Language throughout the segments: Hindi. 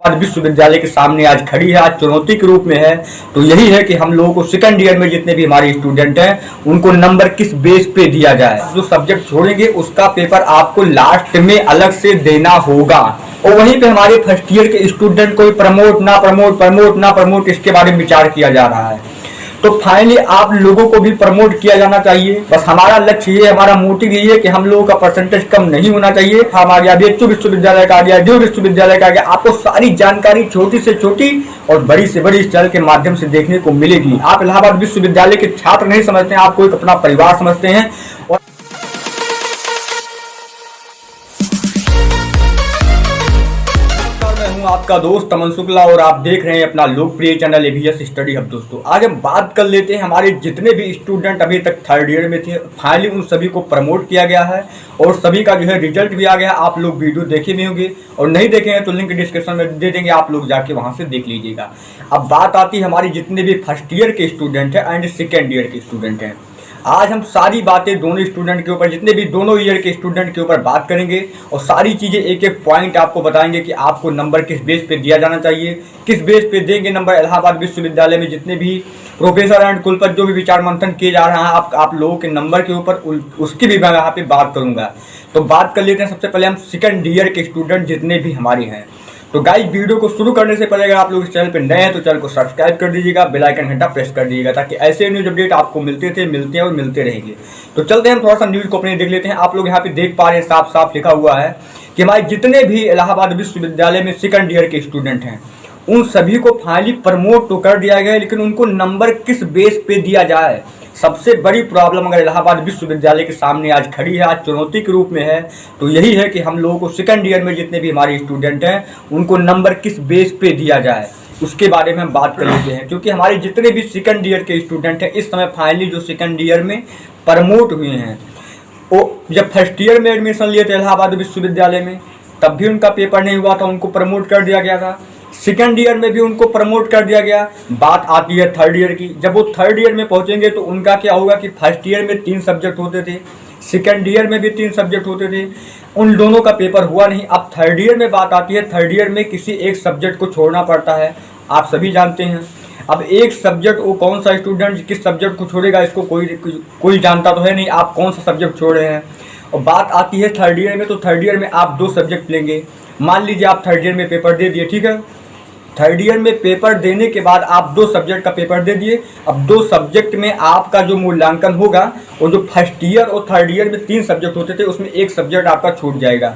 आज विश्वविद्यालय के सामने आज खड़ी है, आज चुनौती के रूप में है। तो यही है कि हम लोगों को सेकंड ईयर में जितने भी हमारे स्टूडेंट हैं उनको नंबर किस बेस पे दिया जाए। जो सब्जेक्ट छोड़ेंगे उसका पेपर आपको लास्ट में अलग से देना होगा। और वहीं पे हमारे फर्स्ट ईयर के स्टूडेंट को प्रमोट ना प्रमोट इसके बारे में विचार किया जा रहा है। तो फाइनली आप लोगों को भी प्रमोट किया जाना चाहिए। बस हमारा लक्ष्य ये, हमारा मोटिव ये है कि हम लोगों का परसेंटेज कम नहीं होना चाहिए। हम आ गया BHU विश्वविद्यालय का आ गया, DU विश्वविद्यालय का आ गया। आपको सारी जानकारी छोटी से छोटी और बड़ी से बड़ी इस चैनल के माध्यम से देखने को मिलेगी। आप इलाहाबाद विश्वविद्यालय के छात्र नहीं समझते हैं, आपको एक अपना परिवार समझते हैं। और मैं हूं आपका दोस्त अमन शुक्ला और आप देख रहे हैं अपना लोकप्रिय चैनल AVS स्टडी हब। दोस्तों आज हम बात कर लेते हैं हमारे जितने भी स्टूडेंट अभी तक थर्ड ईयर में थे, फाइनली उन सभी को प्रमोट किया गया है और सभी का जो है रिजल्ट भी आ गया। आप लोग वीडियो देखे भी होंगे और नहीं देखे हैं तो लिंक डिस्क्रिप्शन में दे देंगे, आप लोग जाके वहां से देख लीजिएगा। अब बात आती है हमारी जितने भी फर्स्ट ईयर के स्टूडेंट हैं एंड सेकेंड ईयर के स्टूडेंट हैं। आज हम सारी बातें दोनों स्टूडेंट के ऊपर, जितने भी दोनों ईयर के स्टूडेंट के ऊपर बात करेंगे और सारी चीज़ें एक एक पॉइंट आपको बताएंगे कि आपको नंबर किस बेस पे दिया जाना चाहिए, किस बेस पे देंगे नंबर। इलाहाबाद विश्वविद्यालय में जितने भी प्रोफेसर एंड कुलपति जो भी विचार मंथन किए जा रहा है आप लोगों के नंबर के ऊपर, उसकी भी मैं यहाँ पे बात करूँगा। तो बात कर लेते हैं सबसे पहले हम सेकेंड ईयर के स्टूडेंट जितने भी हमारे हैं। तो गाइस वीडियो को शुरू करने से पहले अगर आप लोग इस चैनल पे नए हैं तो चैनल को सब्सक्राइब कर दीजिएगा, बेल आइकन घंटा प्रेस कर दीजिएगा ताकि ऐसे न्यूज अपडेट आपको मिलते हैं और मिलते रहेंगे। तो चलते हैं हम थोड़ा सा न्यूज को अपने देख लेते हैं। आप लोग यहाँ पे देख पा रहे हैं साफ साफ लिखा हुआ है कि हमारे जितने भी इलाहाबाद विश्वविद्यालय में सेकंड ईयर के स्टूडेंट हैं उन सभी को फाइनली प्रमोट तो कर दिया गया है, लेकिन उनको नंबर किस बेस पे दिया जाए, सबसे बड़ी प्रॉब्लम अगर इलाहाबाद विश्वविद्यालय के सामने आज खड़ी है, आज चुनौती के रूप में है। तो यही है कि हम लोगों को सेकंड ईयर में जितने भी हमारे स्टूडेंट हैं उनको नंबर किस बेस पे दिया जाए उसके बारे में हम बात कर लेते हैं। क्योंकि हमारे जितने भी सेकंड ईयर के स्टूडेंट हैं इस समय फाइनली जो सेकंड ईयर में प्रमोट हुए हैं, वो जब फर्स्ट ईयर में एडमिशन लिए थे इलाहाबाद विश्वविद्यालय में तब भी उनका पेपर नहीं हुआ था, उनको प्रमोट कर दिया गया था। सेकेंड ईयर में भी उनको प्रमोट कर दिया गया। बात आती है थर्ड ईयर की। जब वो थर्ड ईयर में पहुंचेंगे तो उनका क्या होगा कि फर्स्ट ईयर में 3 सब्जेक्ट होते थे, सेकेंड ईयर में भी 3 सब्जेक्ट होते थे, उन दोनों का पेपर हुआ नहीं। अब थर्ड ईयर में बात आती है, थर्ड ईयर में किसी एक सब्जेक्ट को छोड़ना पड़ता है, आप सभी जानते हैं। अब एक सब्जेक्ट, वो कौन सा स्टूडेंट किस सब्जेक्ट को छोड़ेगा इसको कोई जानता तो है नहीं, आप कौन सा सब्जेक्ट छोड़ रहे हैं। और बात आती है थर्ड ईयर में, तो थर्ड ईयर में आप 2 सब्जेक्ट लेंगे। मान लीजिए आप थर्ड ईयर में पेपर दे दिए, ठीक है। थर्ड ईयर में पेपर देने के बाद आप 2 सब्जेक्ट का पेपर दे दिए। अब 2 सब्जेक्ट में आपका जो मूल्यांकन होगा वो जो फर्स्ट ईयर और थर्ड ईयर में 3 सब्जेक्ट होते थे उसमें 1 सब्जेक्ट आपका छूट जाएगा।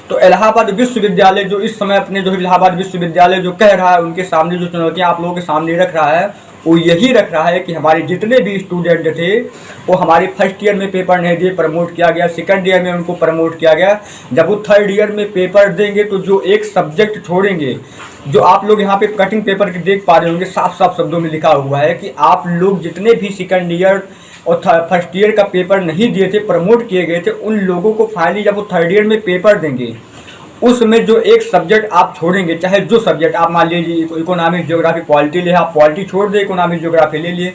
तो इलाहाबाद विश्वविद्यालय जो इस समय अपने जो इलाहाबाद विश्वविद्यालय जो कह रहा है, उनके सामने जो चुनौतियाँ आप लोगों के सामने रख रहा है वो यही रख रहा है कि हमारे जितने भी स्टूडेंट थे वो हमारे फर्स्ट ईयर में पेपर नहीं दिए, प्रमोट किया गया, सेकंड ईयर में उनको प्रमोट किया गया। जब वो थर्ड ईयर में पेपर देंगे तो जो एक सब्जेक्ट छोड़ेंगे, जो आप लोग यहाँ पे कटिंग पेपर के देख पा रहे होंगे, साफ साफ शब्दों में लिखा हुआ है कि आप लोग जितने भी सेकंड ईयर और फर्स्ट ईयर का पेपर नहीं दिए थे, प्रमोट किए गए थे, उन लोगों को फाइनली जब वो थर्ड ईयर में पेपर देंगे उसमें जो एक सब्जेक्ट आप छोड़ेंगे, चाहे जो सब्जेक्ट आप मान लीजिए इकोनॉमिक्स ज्योग्राफी पॉलिटी ले, आप पॉलिटी छोड़ दे, इकोनॉमिक्स ज्योग्राफी ले लिए,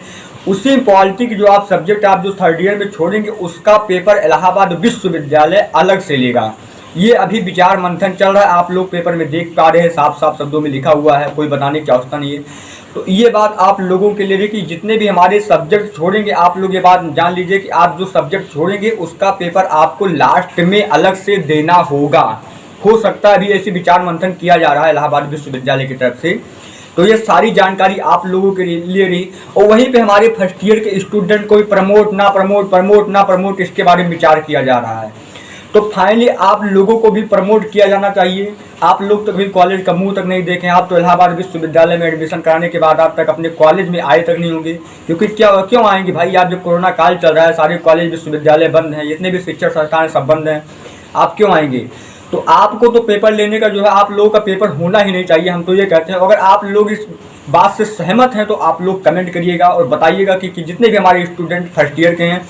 उसी पॉलिटी की जो आप सब्जेक्ट आप जो थर्ड ईयर में छोड़ेंगे उसका पेपर इलाहाबाद विश्वविद्यालय अलग से लेगा। ये अभी विचार मंथन चल रहा है, आप लोग पेपर में देख पा रहे हैं, साफ साफ शब्दों में लिखा हुआ है, कोई बताने की आवश्यकता नहीं है। तो ये बात आप लोगों के लिए कि जितने भी हमारे सब्जेक्ट छोड़ेंगे, आप लोग ये बात जान लीजिए कि आप जो सब्जेक्ट छोड़ेंगे उसका पेपर आपको लास्ट में अलग से देना होगा। हो सकता है अभी ऐसी विचार मंथन किया जा रहा है इलाहाबाद विश्वविद्यालय की तरफ से। तो ये सारी जानकारी आप लोगों के लिए रही। और वहीं पे हमारे फर्स्ट ईयर के स्टूडेंट को प्रमोट ना प्रमोट इसके बारे में विचार किया जा रहा है। तो फाइनली आप लोगों को भी प्रमोट किया जाना चाहिए। आप लोग तो कभी कॉलेज का मुंह तक नहीं देखें, आप तो इलाहाबाद विश्वविद्यालय में एडमिशन कराने के बाद आप तक अपने कॉलेज में आए तक नहीं होंगे। क्योंकि क्यों आएंगे भाई, आप जब कोरोना काल चल रहा है, सारे कॉलेज विश्वविद्यालय बंद हैं, जितने भी शिक्षण संस्थान सब बंद हैं, आप क्यों आएंगे। तो आपको तो पेपर लेने का जो है, आप लोगों का पेपर होना ही नहीं चाहिए, हम तो ये कहते हैं। अगर आप लोग इस बात से सहमत हैं तो आप लोग कमेंट करिएगा और बताइएगा कि जितने भी हमारे स्टूडेंट फर्स्ट ईयर के हैं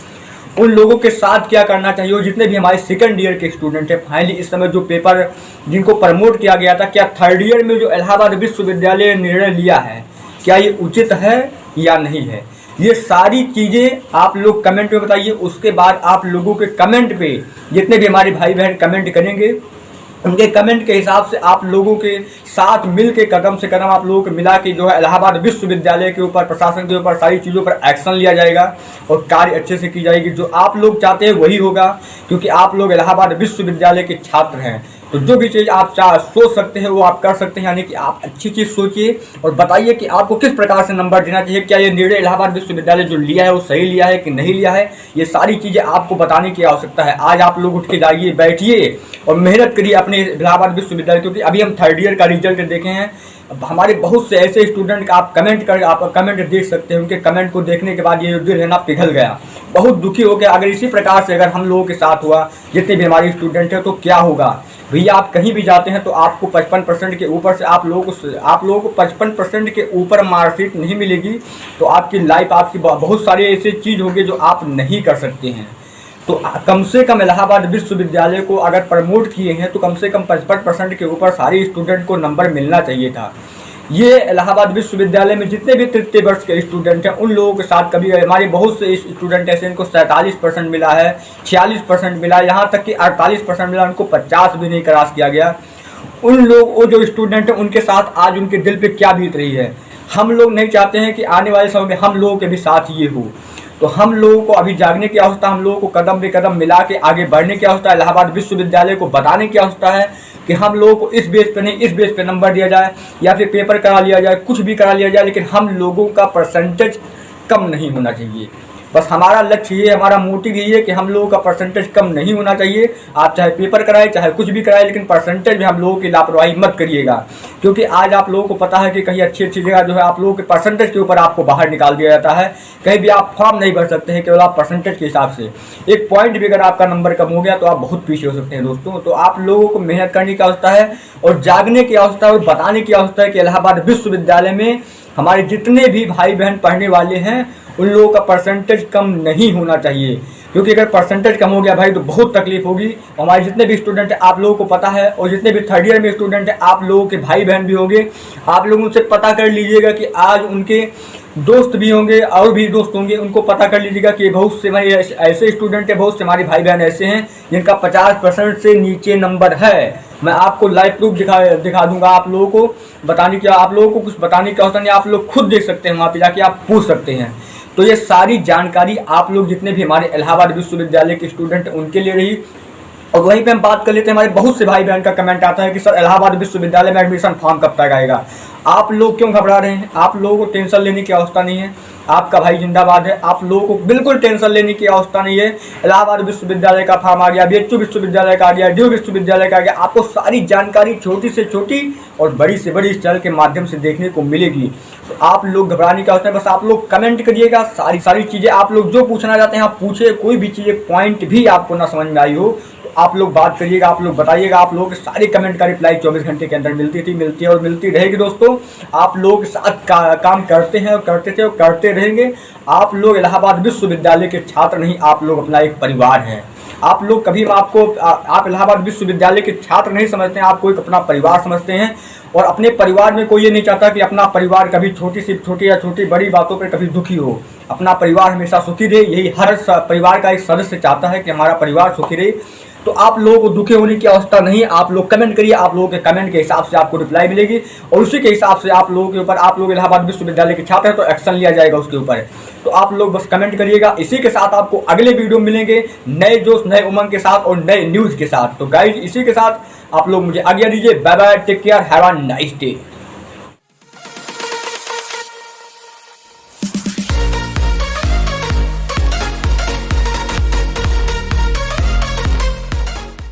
उन लोगों के साथ क्या करना चाहिए, और जितने भी हमारे सेकंड ईयर के स्टूडेंट हैं फाइनली इस समय जो पेपर जिनको प्रमोट किया गया था, क्या थर्ड ईयर में जो इलाहाबाद विश्वविद्यालय ने निर्णय लिया है क्या ये उचित है या नहीं है। ये सारी चीज़ें आप लोग कमेंट में बताइए। उसके बाद आप लोगों के कमेंट पे जितने भी हमारे भाई बहन कमेंट करेंगे उनके कमेंट के हिसाब से आप लोगों के साथ मिल के कदम से कदम आप लोगों को मिला के जो है इलाहाबाद विश्वविद्यालय के ऊपर, प्रशासन के ऊपर, सारी चीज़ों पर एक्शन लिया जाएगा और कार्य अच्छे से की जाएगी। जो आप लोग चाहते हैं वही होगा, क्योंकि आप लोग इलाहाबाद विश्वविद्यालय के छात्र हैं। तो जो भी चीज़ आप सोच सकते हैं वो आप कर सकते हैं, यानी कि आप अच्छी चीज़ सोचिए और बताइए कि आपको किस प्रकार से नंबर देना चाहिए। क्या ये निर्णय इलाहाबाद विश्वविद्यालय जो लिया है वो सही लिया है कि नहीं लिया है, ये सारी चीज़ें आपको बताने की आवश्यकता है। आज आप लोग उठ के जाइए, बैठिए और मेहनत करिए अपने इलाहाबाद विश्वविद्यालय, क्योंकि अभी हम थर्ड ईयर का रिजल्ट देखे हैं। हमारे बहुत से ऐसे स्टूडेंट का आप कमेंट देख सकते हैं, उनके कमेंट को देखने के बाद ये दिल है ना पिघल गया, बहुत दुखी हो गया। अगर इसी प्रकार से अगर हम लोगों के साथ हुआ, जितने भी हमारे स्टूडेंट हैं, तो क्या होगा भैया। आप कहीं भी जाते हैं तो आपको 55% के ऊपर से आप लोगों को 55% के ऊपर मार्कशीट नहीं मिलेगी, तो आपकी लाइफ, आपकी बहुत सारी ऐसी चीज़ होगी जो आप नहीं कर सकते हैं। तो कम से कम इलाहाबाद विश्वविद्यालय को अगर प्रमोट किए हैं तो कम से कम 55% के ऊपर सारे स्टूडेंट को नंबर मिलना चाहिए था। ये इलाहाबाद विश्वविद्यालय में जितने भी तृतीय वर्ष के स्टूडेंट हैं उन लोगों के साथ कभी, हमारे बहुत से स्टूडेंट ऐसे इनको 47% मिला है, 46% मिला, यहाँ तक कि 48% मिला, उनको 50 भी नहीं क्रॉस किया गया। उन लोग, वो जो स्टूडेंट हैं उनके साथ आज उनके दिल पे क्या बीत रही है। हम लोग नहीं चाहते हैं कि आने वाले समय में हम लोगों के भी साथ ये हो। तो हम लोगों को अभी जागने की आवश्यकता, हम लोगों को कदम पे कदम मिला के आगे बढ़ने की आवश्यकता है। इलाहाबाद विश्वविद्यालय को बताने की आवश्यकता है कि हम लोगों को इस बेस पे नहीं, इस बेस पे नंबर दिया जाए या फिर पेपर करा लिया जाए, कुछ भी करा लिया जाए, लेकिन हम लोगों का परसेंटेज कम नहीं होना चाहिए। बस हमारा लक्ष्य ये, हमारा मोटिव यही है कि हम लोगों का परसेंटेज कम नहीं होना चाहिए। आप चाहे पेपर कराए, चाहे कुछ भी कराए, लेकिन परसेंटेज में हम लोगों की लापरवाही मत करिएगा, क्योंकि आज आप लोगों को पता है कि कहीं अच्छी अच्छी जगह जो है आप लोगों के परसेंटेज के ऊपर आपको बाहर निकाल दिया जाता है। कहीं भी आप फॉर्म नहीं भर सकते हैं केवल आप परसेंटेज के हिसाब से। एक पॉइंट भी अगर आपका नंबर कम हो गया तो आप बहुत पीछे हो सकते हैं दोस्तों। तो आप लोगों को मेहनत करने की आवश्यकता है और जागने की आवश्यकता है और बताने की आवश्यकता है कि इलाहाबाद विश्वविद्यालय में हमारे जितने भी भाई बहन पढ़ने वाले हैं उन लोगों का परसेंटेज कम नहीं होना चाहिए, क्योंकि अगर परसेंटेज कम हो गया भाई तो बहुत तकलीफ होगी। हमारे जितने भी स्टूडेंट हैं आप लोगों को पता है, और जितने भी थर्ड ईयर में स्टूडेंट हैं आप लोगों के भाई बहन भी होंगे। आप लोग उनसे पता कर लीजिएगा कि आज उनके दोस्त भी होंगे और भी दोस्त होंगे, उनको पता कर लीजिएगा कि बहुत से हमारे ऐसे स्टूडेंट हैं, बहुत से हमारे भाई बहन ऐसे हैं जिनका 50% से नीचे नंबर है। मैं आपको लाइव प्रूफ दिखा दूंगा। आप लोगों को बताने की, आप लोगों को कुछ बताने की आवश्यकता नहीं, आप लोग खुद देख सकते हैं, वहाँ पे जाके आप पूछ सकते हैं। तो ये सारी जानकारी आप लोग जितने भी हमारे इलाहाबाद विश्वविद्यालय के स्टूडेंट हैं उनके लिए रही। और वहीं पे हम बात कर लेते हैं, हमारे बहुत से भाई बहन का कमेंट आता है कि सर इलाहाबाद विश्वविद्यालय में एडमिशन फॉर्म कब तक आएगा। आप लोग क्यों घबरा रहे हैं? आप लोगों को टेंशन लेने की आवश्यकता नहीं है। आपका भाई जिंदाबाद है, आप लोगों को बिल्कुल टेंशन लेने की आवश्यकता नहीं है। इलाहाबाद विश्वविद्यालय का फॉर्म आ गया, BHU विश्वविद्यालय का आ गया, DU विश्वविद्यालय का आ गया। आपको सारी जानकारी छोटी से छोटी और बड़ी से बड़ी इस चैनल के माध्यम से देखने को मिलेगी। तो आप लोग घबराने की आवश्यकता है, बस आप लोग कमेंट करिएगा। सारी चीज़ें आप लोग जो पूछना चाहते हैं आप पूछिए। कोई भी चीज़ें पॉइंट भी आपको ना समझ में आई हो तो आप लोग बात करिएगा, आप लोग बताइएगा। आप लोगों के सारे कमेंट का रिप्लाई 24 घंटे के अंदर मिलती है और मिलती रहेगी दोस्तों। आप लोग के साथ काम करते हैं और करते थे और करते रहेंगे। आप लोग इलाहाबाद विश्वविद्यालय के छात्र नहीं, आप लोग अपना एक परिवार हैं। आप लोग कभी आप इलाहाबाद विश्वविद्यालय के छात्र नहीं समझते हैं, आप कोई अपना परिवार समझते हैं। और अपने परिवार में कोई ये नहीं चाहता कि अपना परिवार कभी छोटी या छोटी बड़ी बातों पर कभी दुखी हो। अपना परिवार हमेशा सुखी रहे, यही हर परिवार का एक सदस्य चाहता है कि हमारा परिवार सुखी रहे। तो आप लोगों को दुखी होने की आवश्यकता नहीं है। आप लोग कमेंट करिए, आप लोगों के कमेंट के हिसाब से आपको रिप्लाई मिलेगी और उसी के हिसाब से आप लोगों के ऊपर, आप लोग इलाहाबाद विश्वविद्यालय के छात्र हैं तो एक्शन लिया जाएगा उसके ऊपर। तो आप लोग बस कमेंट करिएगा। इसी के साथ आपको अगले वीडियो मिलेंगे नए जोश, नए उमंग के साथ और नए न्यूज़ के साथ। तो गाइज इसी के साथ आप लोग मुझे आज्ञा दीजिए। Bye bye, take care, have a nice day.